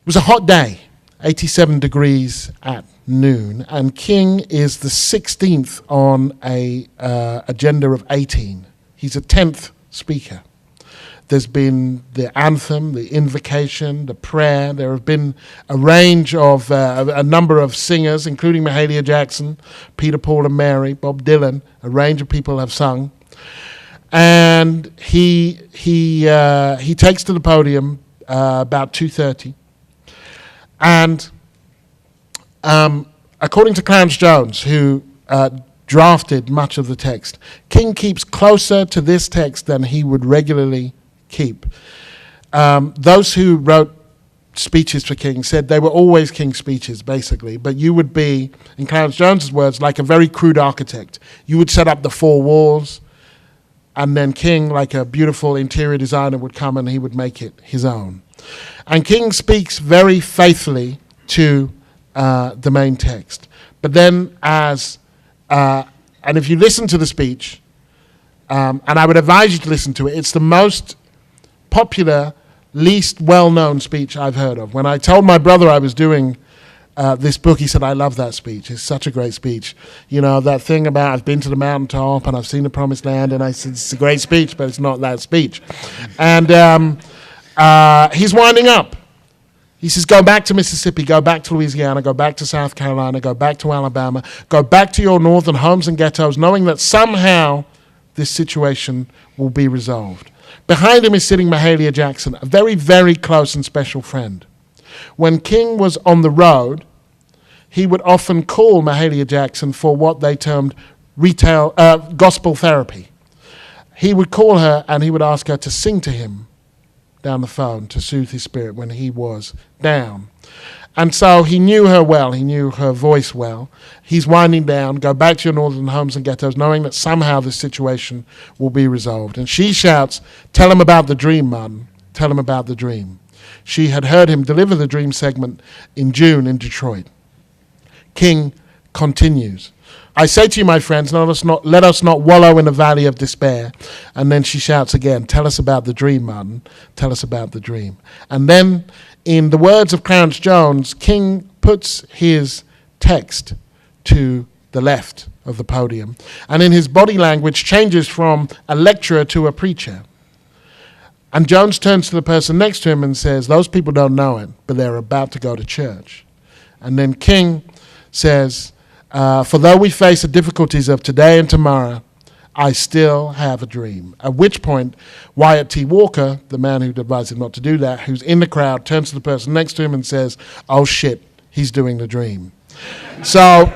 It was a hot day, 87 degrees at noon, and King is the 16th on a agenda of 18. He's a 10th speaker. There's been the anthem, the invocation, the prayer. There have been a range of, a number of singers, including Mahalia Jackson, Peter, Paul and Mary, Bob Dylan. A range of people have sung. And he takes to the podium about 2:30. And according to Clarence Jones, who drafted much of the text, King keeps closer to this text than he would regularly keep. Those who wrote speeches for King said they were always King's speeches, basically, but you would be, in Clarence Jones's words, like a very crude architect. You would set up the four walls, and then King, like a beautiful interior designer, would come and he would make it his own. And King speaks very faithfully to the main text. But then and if you listen to the speech, and I would advise you to listen to it, it's the most popular, least well-known speech I've heard of. When I told my brother I was doing this book, he said, I love that speech. It's such a great speech. You know, that thing about I've been to the mountaintop and I've seen the promised land, and I said, it's a great speech, but it's not that speech. And he's winding up. He says, go back to Mississippi, go back to Louisiana, go back to South Carolina, go back to Alabama, go back to your northern homes and ghettos, knowing that somehow this situation will be resolved. Behind him is sitting Mahalia Jackson, a very, very close and special friend. When King was on the road, he would often call Mahalia Jackson for what they termed gospel therapy. He would call her and he would ask her to sing to him down the phone to soothe his spirit when he was down. And so he knew her well, he knew her voice well. He's winding down, go back to your northern homes and ghettos, knowing that somehow this situation will be resolved. And she shouts, tell him about the dream, Martin, tell him about the dream. She had heard him deliver the dream segment in June in Detroit. King continues. I say to you, my friends, let us not wallow in a valley of despair. And then she shouts again, tell us about the dream, Martin. Tell us about the dream. And then, in the words of Clarence Jones, King puts his text to the left of the podium. And in his body language changes from a lecturer to a preacher. And Jones turns to the person next to him and says, those people don't know it, but they're about to go to church. And then King says, for though we face the difficulties of today and tomorrow, I still have a dream. At which point, Wyatt T. Walker, the man who advised him not to do that, who's in the crowd, turns to the person next to him and says, oh shit, he's doing the dream. So